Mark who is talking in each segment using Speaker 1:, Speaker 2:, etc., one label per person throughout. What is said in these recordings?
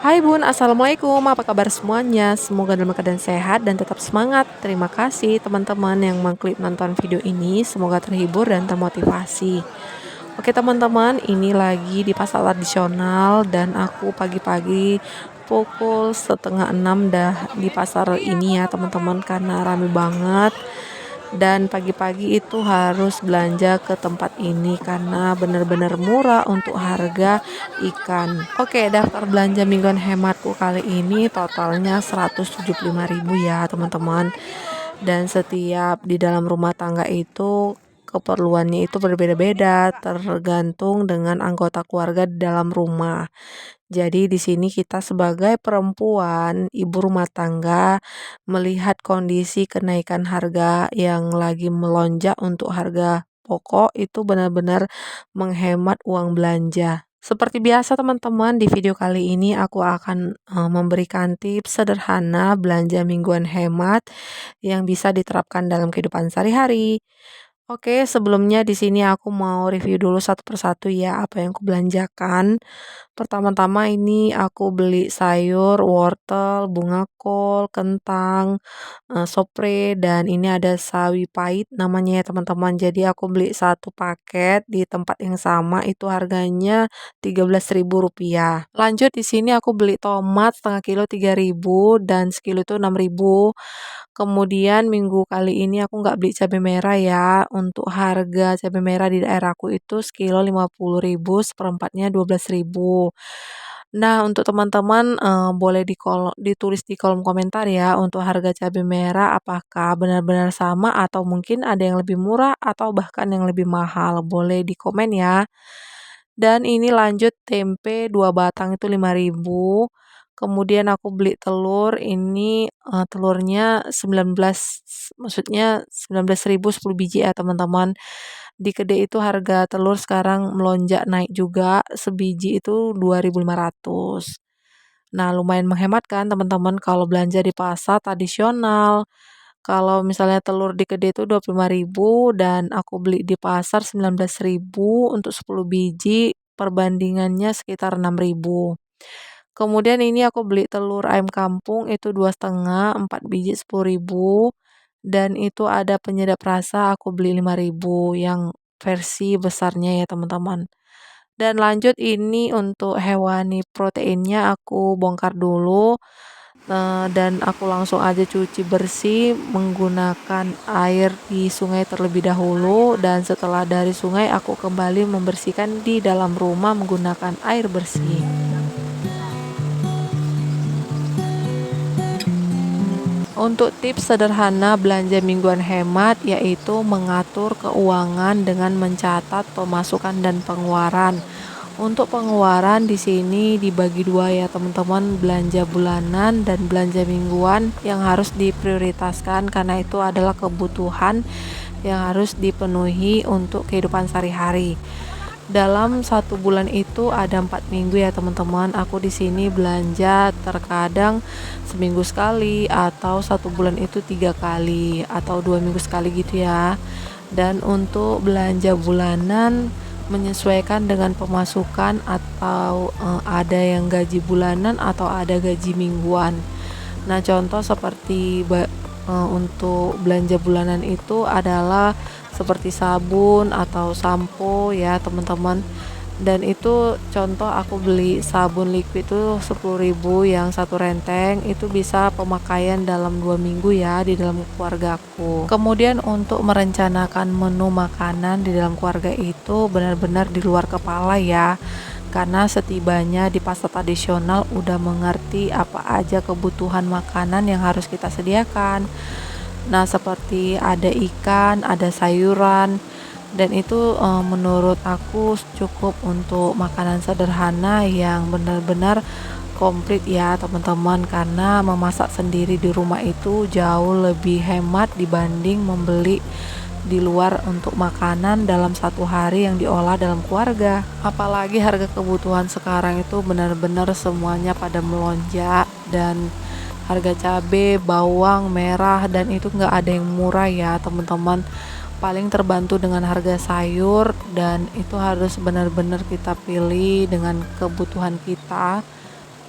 Speaker 1: Hai Bun, Assalamualaikum. Apa kabar semuanya? Semoga dalam keadaan sehat dan tetap semangat. Terima kasih teman-teman yang mengklik nonton video ini. Semoga terhibur dan termotivasi. Oke teman-teman, ini lagi di pasar tradisional dan aku pagi-pagi pukul setengah 6 dah di pasar ini ya teman-teman, karena rame banget. Dan pagi-pagi itu harus belanja ke tempat ini karena benar-benar murah untuk harga ikan. Oke, daftar belanja mingguan hematku kali ini totalnya 175.000 ya, teman-teman. Dan setiap di dalam rumah tangga itu keperluannya itu berbeda-beda tergantung dengan anggota keluarga di dalam rumah. Jadi di sini kita sebagai perempuan, ibu rumah tangga, melihat kondisi kenaikan harga yang lagi melonjak untuk harga pokok itu benar-benar menghemat uang belanja. Seperti biasa teman-teman, di video kali ini aku akan memberikan tips sederhana belanja mingguan hemat yang bisa diterapkan dalam kehidupan sehari-hari. Oke, sebelumnya di sini aku mau review dulu satu persatu ya apa yang aku belanjakan. Pertama-tama ini aku beli sayur, wortel, bunga kol, kentang, sopre, dan ini ada sawi pahit namanya ya teman-teman. Jadi aku beli satu paket di tempat yang sama itu harganya Rp13.000. Lanjut di sini aku beli tomat setengah kilo 3.000 dan sekilo itu 6.000. Kemudian minggu kali ini aku nggak beli cabai merah ya. Untuk harga cabai merah di daerahku itu sekilo 50.000, seperempatnya 12.000. Nah, untuk teman-teman boleh ditulis di kolom komentar ya untuk harga cabai merah apakah benar-benar sama atau mungkin ada yang lebih murah atau bahkan yang lebih mahal. Boleh di komen ya. Dan ini lanjut tempe 2 batang itu 5.000. Kemudian aku beli telur ini, telurnya 19, maksudnya 19.000 10 biji ya teman-teman. Di kedai itu harga telur sekarang melonjak naik juga, sebiji itu 2.500. Nah, lumayan menghemat kan teman-teman kalau belanja di pasar tradisional. Kalau misalnya telur di kedai itu 25.000 dan aku beli di pasar 19.000 untuk 10 biji, perbandingannya sekitar 6.000. Kemudian ini aku beli telur ayam kampung itu 2,5, 4 biji 10.000 dan itu ada penyedap rasa aku beli 5.000 yang versi besarnya ya teman-teman. Dan lanjut ini untuk hewani proteinnya aku bongkar dulu, dan aku langsung aja cuci bersih menggunakan air di sungai terlebih dahulu dan setelah dari sungai aku kembali membersihkan di dalam rumah menggunakan air bersih. Untuk tips sederhana belanja mingguan hemat yaitu mengatur keuangan dengan mencatat pemasukan dan pengeluaran. Untuk pengeluaran di sini dibagi dua ya teman-teman, belanja bulanan dan belanja mingguan yang harus diprioritaskan karena itu adalah kebutuhan yang harus dipenuhi untuk kehidupan sehari-hari. Dalam satu bulan itu ada 4 minggu ya teman-teman. Aku di sini belanja terkadang seminggu sekali atau satu bulan itu 3 kali atau 2 minggu sekali gitu ya. Dan untuk belanja bulanan menyesuaikan dengan pemasukan atau ada yang gaji bulanan atau ada gaji mingguan. Nah, contoh seperti untuk belanja bulanan itu adalah seperti sabun atau sampo ya teman-teman. Dan itu contoh aku beli sabun liquid itu 10.000 yang satu renteng itu bisa pemakaian dalam 2 minggu ya di dalam keluargaku. Kemudian untuk merencanakan menu makanan di dalam keluarga itu benar-benar di luar kepala ya, karena setibanya di pasar tradisional udah mengerti apa aja kebutuhan makanan yang harus kita sediakan. Nah, seperti ada ikan, ada sayuran, dan itu menurut aku cukup untuk makanan sederhana yang benar-benar komplit ya teman-teman, karena memasak sendiri di rumah itu jauh lebih hemat dibanding membeli di luar untuk makanan dalam satu hari yang diolah dalam keluarga. Apalagi harga kebutuhan sekarang itu benar-benar semuanya pada melonjak dan harga cabai, bawang merah dan itu nggak ada yang murah ya teman-teman. Paling terbantu dengan harga sayur dan itu harus benar-benar kita pilih dengan kebutuhan kita.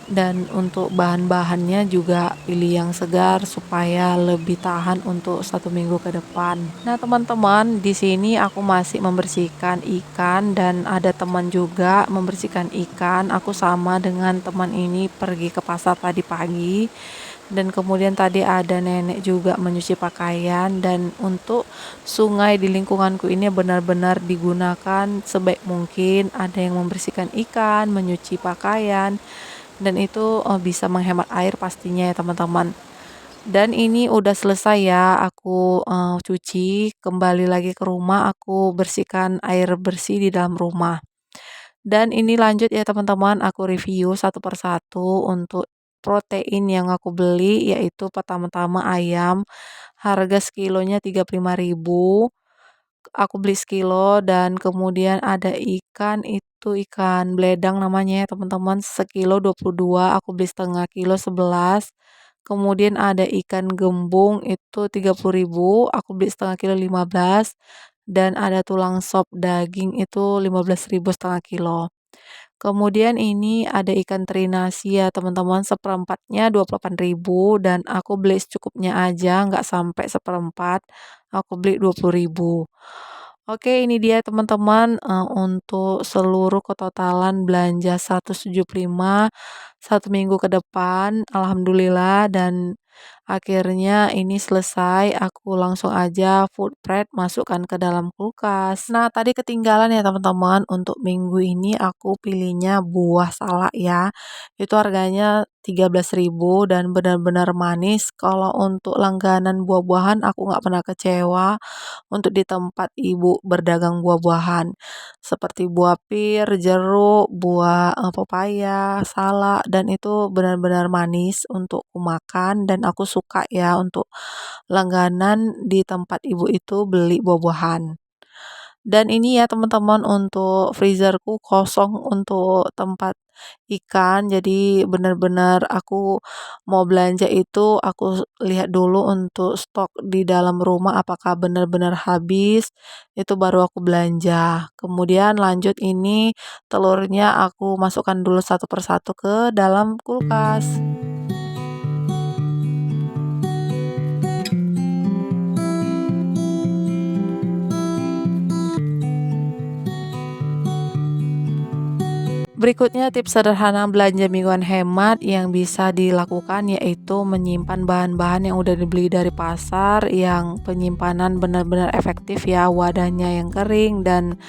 Speaker 1: Dan untuk bahan-bahannya juga pilih yang segar supaya lebih tahan untuk 1 minggu ke depan. Nah, teman-teman, di sini aku masih membersihkan ikan dan ada teman juga membersihkan ikan. Aku sama dengan teman ini pergi ke pasar tadi pagi. Dan kemudian tadi ada nenek juga menyuci pakaian, dan untuk sungai di lingkunganku ini benar-benar digunakan sebaik mungkin. Ada yang membersihkan ikan, menyuci pakaian, dan itu bisa menghemat air pastinya ya teman-teman. Dan ini udah selesai ya, aku cuci, kembali lagi ke rumah, aku bersihkan air bersih di dalam rumah. Dan ini lanjut ya teman-teman, aku review satu persatu untuk protein yang aku beli, yaitu pertama-tama ayam, harga sekilonya 35.000. Aku beli sekilo, dan kemudian ada ikan, itu ikan beledang namanya ya teman-teman, sekilo 22, aku beli setengah kilo 11. Kemudian ada ikan gembung itu 30.000, aku beli setengah kilo 15, dan ada tulang sop daging itu 15.000 setengah kilo. Kemudian ini ada ikan teri nasi ya teman-teman, seperempatnya 28.000, dan aku beli secukupnya aja, nggak sampai seperempat, aku beli 20.000. Oke, ini dia teman-teman, untuk seluruh ketotalan belanja 175 1 minggu ke depan, alhamdulillah. Dan akhirnya ini selesai, aku langsung aja food prep masukkan ke dalam kulkas. Nah, tadi ketinggalan ya teman-teman, untuk minggu ini aku pilihnya buah salak ya. Itu harganya 13.000 dan benar-benar manis. Kalau untuk langganan buah-buahan aku nggak pernah kecewa untuk di tempat ibu berdagang buah-buahan. Seperti buah pir, jeruk, buah pepaya, salak, dan itu benar-benar manis untuk kumakan, dan aku suka ya untuk langganan di tempat ibu itu beli buah-buahan. Dan ini ya teman-teman, untuk freezerku kosong untuk tempat ikan. Jadi benar-benar aku mau belanja itu aku lihat dulu untuk stok di dalam rumah apakah benar-benar habis, itu baru aku belanja. Kemudian lanjut ini telurnya aku masukkan dulu satu persatu ke dalam kulkas. Berikutnya tips sederhana belanja mingguan hemat yang bisa dilakukan, yaitu menyimpan bahan-bahan yang udah dibeli dari pasar, yang penyimpanan benar-benar efektif ya, wadahnya yang kering, dan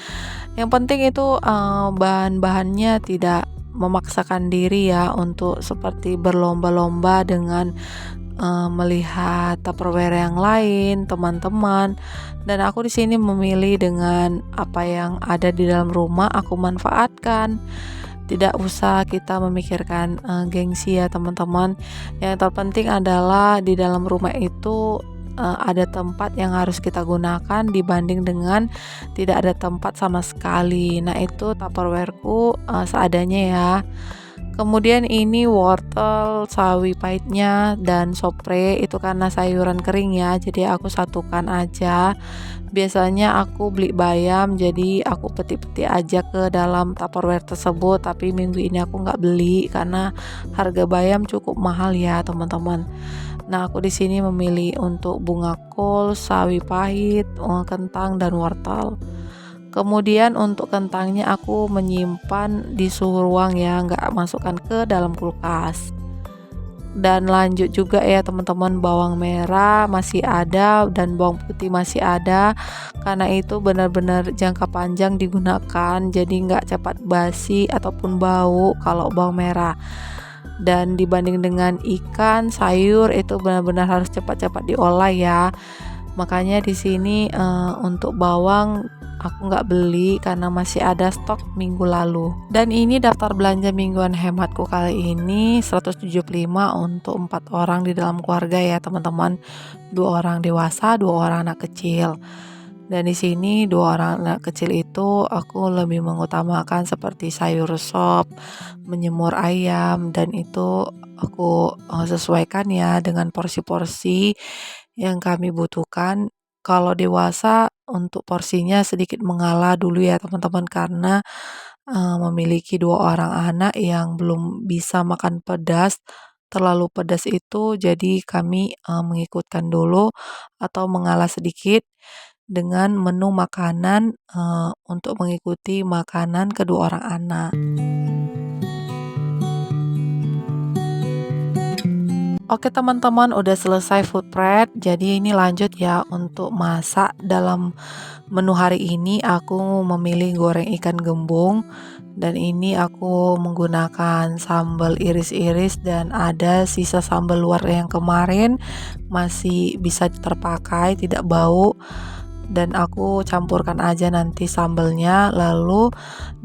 Speaker 1: yang penting itu bahan-bahannya tidak memaksakan diri ya untuk seperti berlomba-lomba dengan melihat Tupperware yang lain, teman-teman. Dan aku di sini memilih dengan apa yang ada di dalam rumah aku manfaatkan. Tidak usah kita memikirkan gengsi ya teman-teman. Yang terpenting adalah di dalam rumah itu ada tempat yang harus kita gunakan dibanding dengan tidak ada tempat sama sekali. Nah, itu Tupperwareku seadanya ya. Kemudian ini wortel, sawi pahitnya, dan sopre itu karena sayuran kering ya, jadi aku satukan aja. Biasanya aku beli bayam, jadi aku petik-petik aja ke dalam Tupperware tersebut, tapi minggu ini aku nggak beli karena harga bayam cukup mahal ya teman-teman. Nah, aku di sini memilih untuk bunga kol, sawi pahit, kentang, dan wortel. Kemudian untuk kentangnya aku menyimpan di suhu ruang ya, nggak masukkan ke dalam kulkas. Dan lanjut juga ya teman-teman, bawang merah masih ada dan bawang putih masih ada, karena itu benar-benar jangka panjang digunakan, jadi nggak cepat basi ataupun bau kalau bawang merah. Dan dibanding dengan ikan, sayur itu benar-benar harus cepat-cepat diolah ya. Makanya di sini untuk bawang aku nggak beli karena masih ada stok minggu lalu. Dan ini daftar belanja mingguan hematku kali ini 175 untuk 4 orang di dalam keluarga ya teman-teman. 2 orang dewasa, 2 orang anak kecil. Dan di sini 2 orang anak kecil itu aku lebih mengutamakan seperti sayur sop, menyemur ayam, dan itu aku sesuaikan ya dengan porsi-porsi yang kami butuhkan. Kalau dewasa untuk porsinya sedikit mengalah dulu ya teman-teman, karena memiliki 2 orang anak yang belum bisa makan pedas, terlalu pedas itu, jadi kami, mengikutkan dulu atau mengalah sedikit dengan menu makanan, untuk mengikuti makanan kedua orang anak. Oke teman-teman, udah selesai food prep, jadi ini lanjut ya untuk masak. Dalam menu hari ini aku memilih goreng ikan gembung, dan ini aku menggunakan sambal iris-iris dan ada sisa sambal luar yang kemarin masih bisa terpakai, tidak bau, dan aku campurkan aja nanti sambalnya. Lalu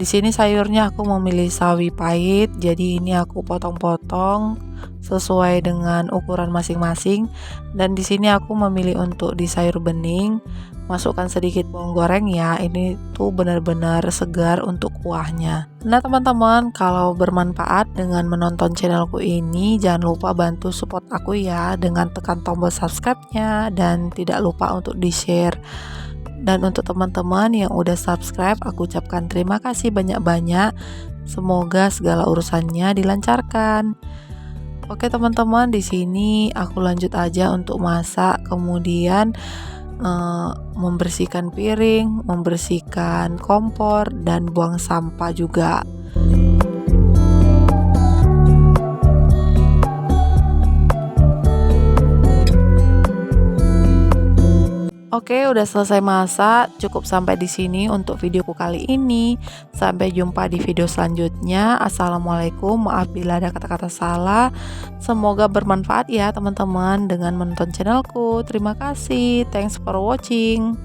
Speaker 1: di sini sayurnya aku memilih sawi pahit, jadi ini aku potong-potong sesuai dengan ukuran masing-masing, dan di sini aku memilih untuk di sayur bening masukkan sedikit bawang goreng ya, ini tuh benar-benar segar untuk kuahnya. Nah teman-teman, kalau bermanfaat dengan menonton channelku ini, jangan lupa bantu support aku ya dengan tekan tombol subscribe-nya dan tidak lupa untuk di-share. Dan untuk teman-teman yang udah subscribe, aku ucapkan terima kasih banyak-banyak. Semoga segala urusannya dilancarkan. Oke teman-teman, di sini aku lanjut aja untuk masak, kemudian membersihkan piring, membersihkan kompor, dan buang sampah juga. Oke, udah selesai masak. Cukup sampai di sini untuk videoku kali ini. Sampai jumpa di video selanjutnya. Assalamualaikum, maaf bila ada kata-kata salah. Semoga bermanfaat ya teman-teman dengan menonton channelku. Terima kasih. Thanks for watching.